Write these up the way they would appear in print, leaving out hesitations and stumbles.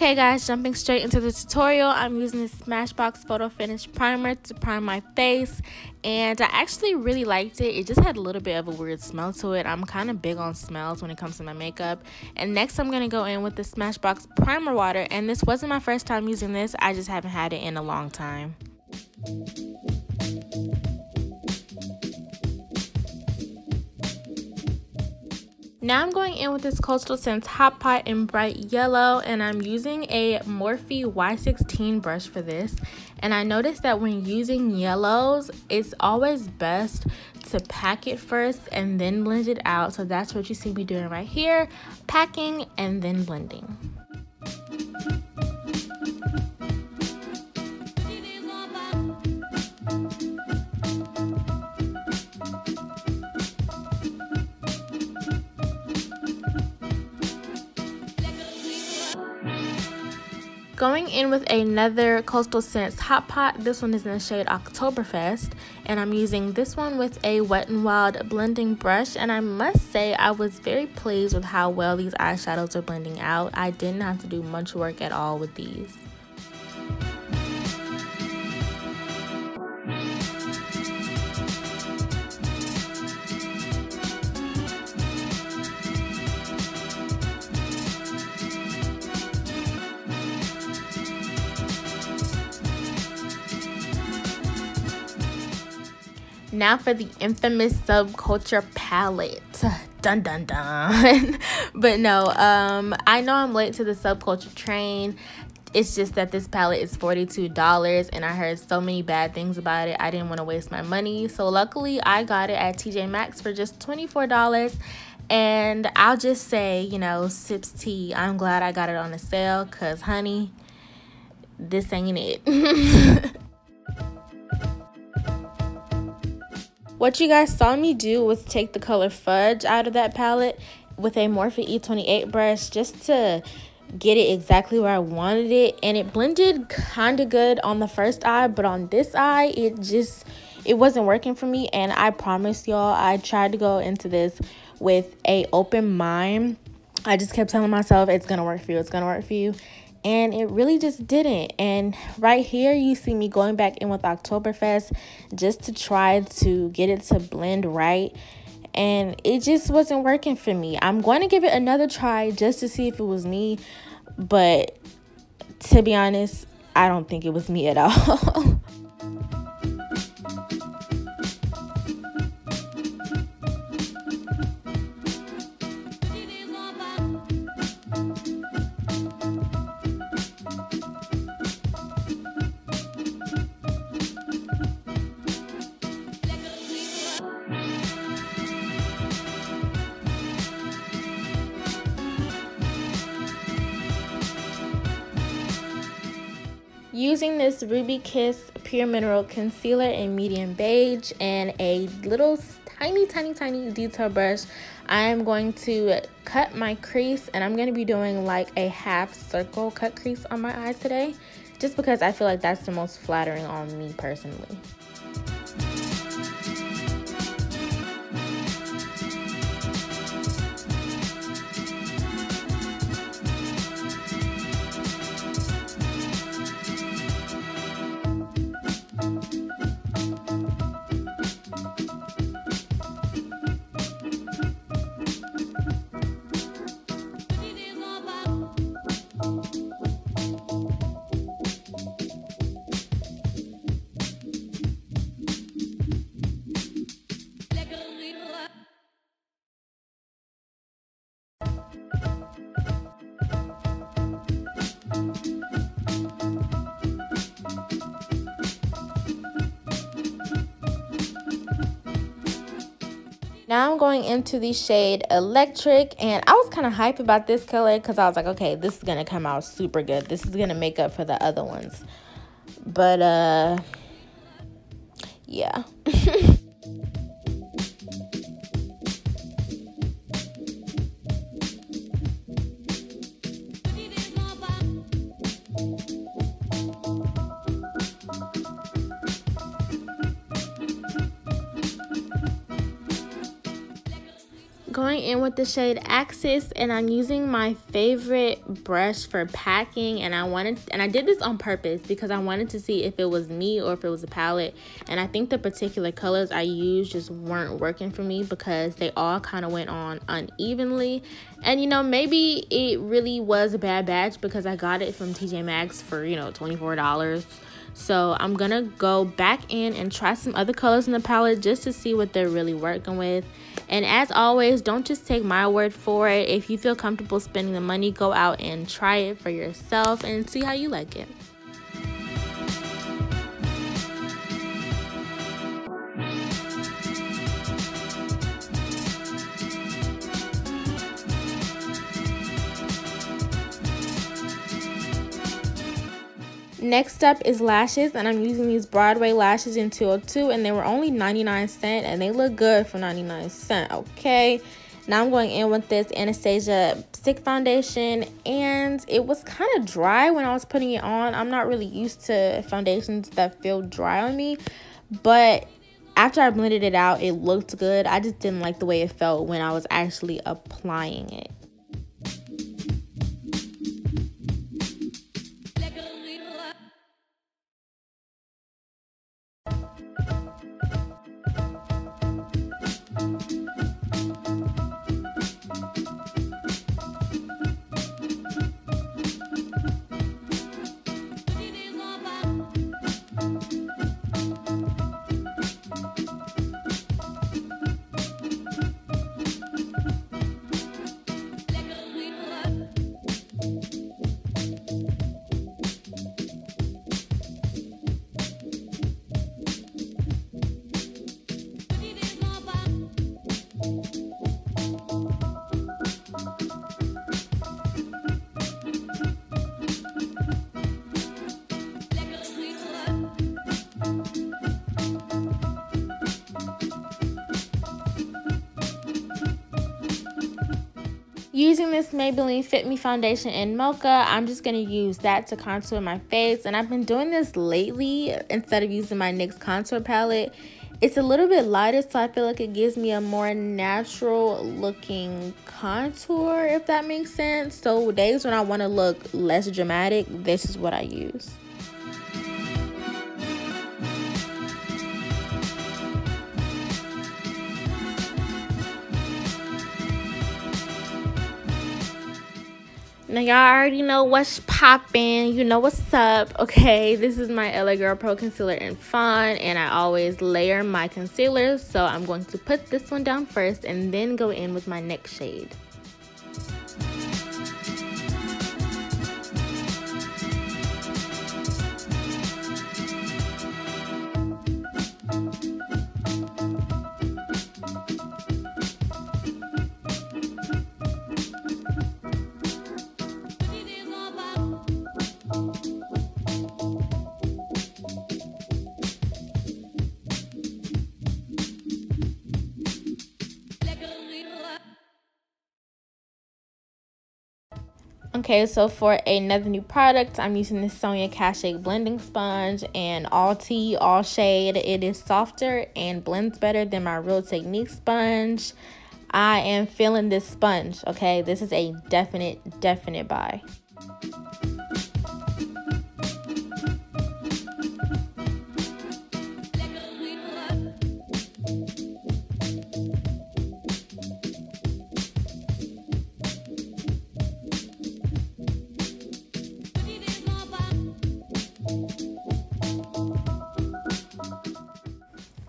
Okay guys, jumping straight into the tutorial, I'm using this Smashbox Photo Finish Primer to prime my face, and I actually really liked it. It just had a little bit of a weird smell to it. I'm kind of big on smells when it comes to my makeup. And next I'm going to go in with the Smashbox Primer Water, and this wasn't my first time using this, I just haven't had it in a long time. Now I'm going in with this Coastal Scents Hot Pot in bright yellow, and I'm using a Morphe Y16 brush for this. And I noticed that when using yellows, it's always best to pack it first and then blend it out. So that's what you see me doing right here, packing and then blending. Going in with another Coastal Scents Hot Pot. This one is in the shade Oktoberfest, and I'm using this one with a Wet n Wild blending brush, and I must say I was very pleased with how well these eyeshadows are blending out. I didn't have to do much work at all with these. Now for the infamous Subculture Palette. Dun dun dun. But no, I know I'm late to the Subculture train. It's just that this palette is $42 and I heard so many bad things about it. I didn't want to waste my money. So luckily I got it at TJ Maxx for just $24. And I'll just say, you know, sips tea. I'm glad I got it on a sale because, honey, this ain't it. What you guys saw me do was take the color Fudge out of that palette with a Morphe E28 brush just to get it exactly where I wanted it, and it blended kind of good on the first eye, but on this eye it wasn't working for me. And I promise y'all, I tried to go into this with a open mind. I just kept telling myself it's gonna work for you, it's gonna work for you, and it really just didn't. And right here you see me going back in with Oktoberfest just to try to get it to blend right, and it just wasn't working for me. I'm going to give it another try just to see if it was me, but to be honest, I don't think it was me at all. Using this Ruby Kiss Pure Mineral Concealer in medium beige and a little tiny detail brush, I am going to cut my crease, and I'm going to be doing like a half circle cut crease on my eye today, just because I feel like that's the most flattering on me personally. Now I'm going into the shade Electric, and I was kind of hyped about this color because I was like, okay, this is going to come out super good. This is going to make up for the other ones. But, yeah. Going in with the shade Axis, and I'm using my favorite brush for packing, and I did this on purpose because I wanted to see if it was me or if it was a palette, and I think the particular colors I used just weren't working for me because they all kind of went on unevenly. And you know, maybe it really was a bad batch because I got it from TJ Maxx for, you know, $24. So I'm gonna go back in and try some other colors in the palette just to see what they're really working with. And as always, don't just take my word for it. If you feel comfortable spending the money, go out and try it for yourself and see how you like it. Next up is lashes, and I'm using these Broadway Lashes in 202, and they were only 99¢, and they look good for 99¢, okay? Now I'm going in with this Anastasia stick foundation, and it was kind of dry when I was putting it on. I'm not really used to foundations that feel dry on me, but after I blended it out, it looked good. I just didn't like the way it felt when I was actually applying it. Using this Maybelline Fit Me foundation in Mocha, I'm just going to use that to contour my face. And I've been doing this lately instead of using my NYX contour palette. It's a little bit lighter, so I feel like it gives me a more natural looking contour, if that makes sense. So days when I want to look less dramatic, this is what I use. Now y'all already know what's poppin', you know what's up, okay? This is my LA Girl Pro Concealer in Fawn, and I always layer my concealer, so I'm going to put this one down first and then go in with my next shade. Okay, so for another new product, I'm using this Sonia Cache blending sponge, and all tea, all shade. It is softer and blends better than my Real Technique sponge. I am feeling this sponge, okay? This is a definite buy.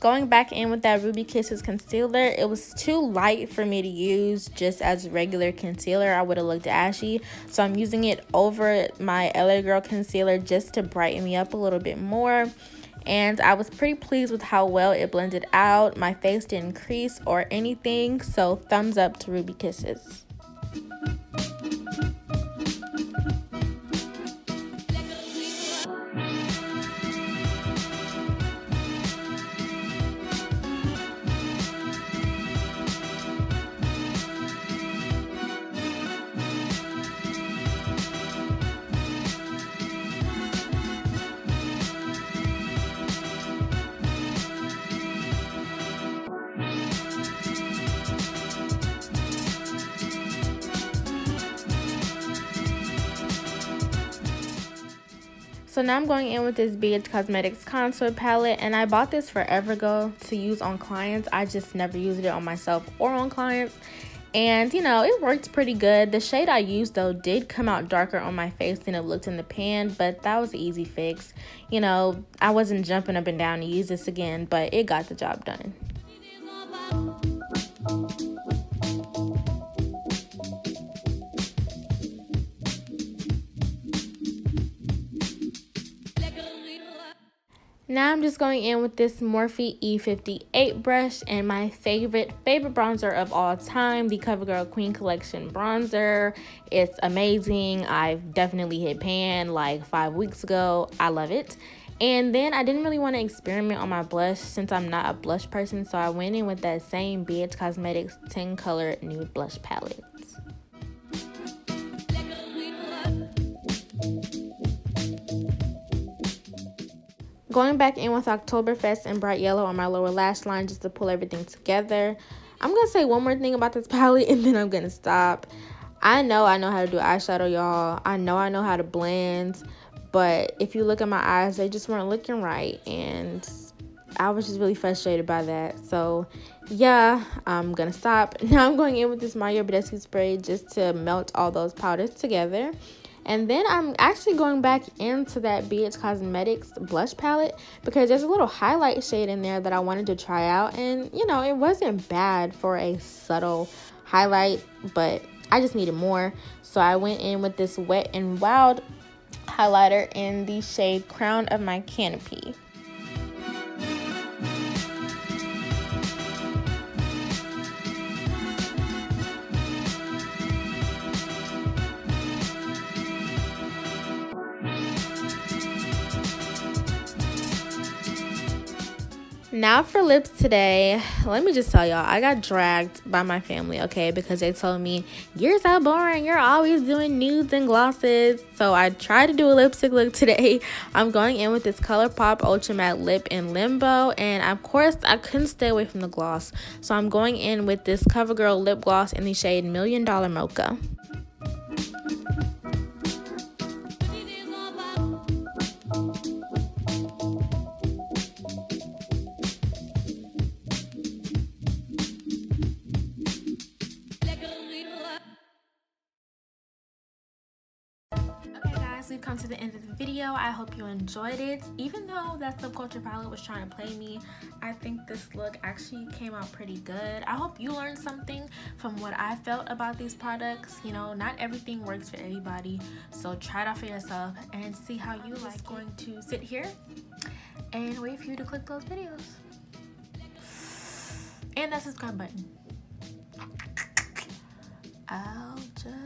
Going back in with that Ruby Kisses concealer, it was too light for me to use just as regular concealer. I would have looked ashy, so I'm using it over my LA Girl concealer just to brighten me up a little bit more. And I was pretty pleased with how well it blended out. My face didn't crease or anything, so thumbs up to Ruby Kisses. So now I'm going in with this BH Cosmetics contour palette, and I bought this forever ago to use on clients. I just never used it on myself or on clients, and you know, it worked pretty good. The shade I used though did come out darker on my face than it looked in the pan, but that was an easy fix. You know, I wasn't jumping up and down to use this again, but it got the job done. Now I'm just going in with this Morphe E58 brush and my favorite bronzer of all time, the Covergirl Queen Collection bronzer. It's amazing. I've definitely hit pan like 5 weeks ago. I love it. And then I didn't really want to experiment on my blush since I'm not a blush person, so I went in with that same BH Cosmetics 10 color nude blush palette. Going back in with Oktoberfest and Bright Yellow on my lower lash line just to pull everything together. I'm going to say one more thing about this palette and then I'm going to stop. I know how to do eyeshadow, y'all. I know how to blend. But if you look at my eyes, they just weren't looking right. And I was just really frustrated by that. So, yeah, I'm going to stop. Now I'm going in with this Badescu spray just to melt all those powders together. And then I'm actually going back into that BH Cosmetics blush palette because there's a little highlight shade in there that I wanted to try out. And, you know, it wasn't bad for a subtle highlight, but I just needed more. So I went in with this Wet n Wild highlighter in the shade Crown of My Canopy. Now for lips today, let me just tell y'all, I got dragged by my family, okay, because they told me, you're so boring, you're always doing nudes and glosses. So I tried to do a lipstick look today. I'm going in with this Colourpop Ultra Matte Lip in Limbo, and of course I couldn't stay away from the gloss. So I'm going in with this CoverGirl lip gloss in the shade $1 Million Mocha. We've come to the end of the video. I hope you enjoyed it. Even though that Subculture palette was trying to play me, I think this look actually came out pretty good. I hope you learned something from what I felt about these products. You know, not everything works for everybody, so try it out for yourself and see how you like. I'm going to sit here and wait for you to click those videos and that subscribe button. I'll just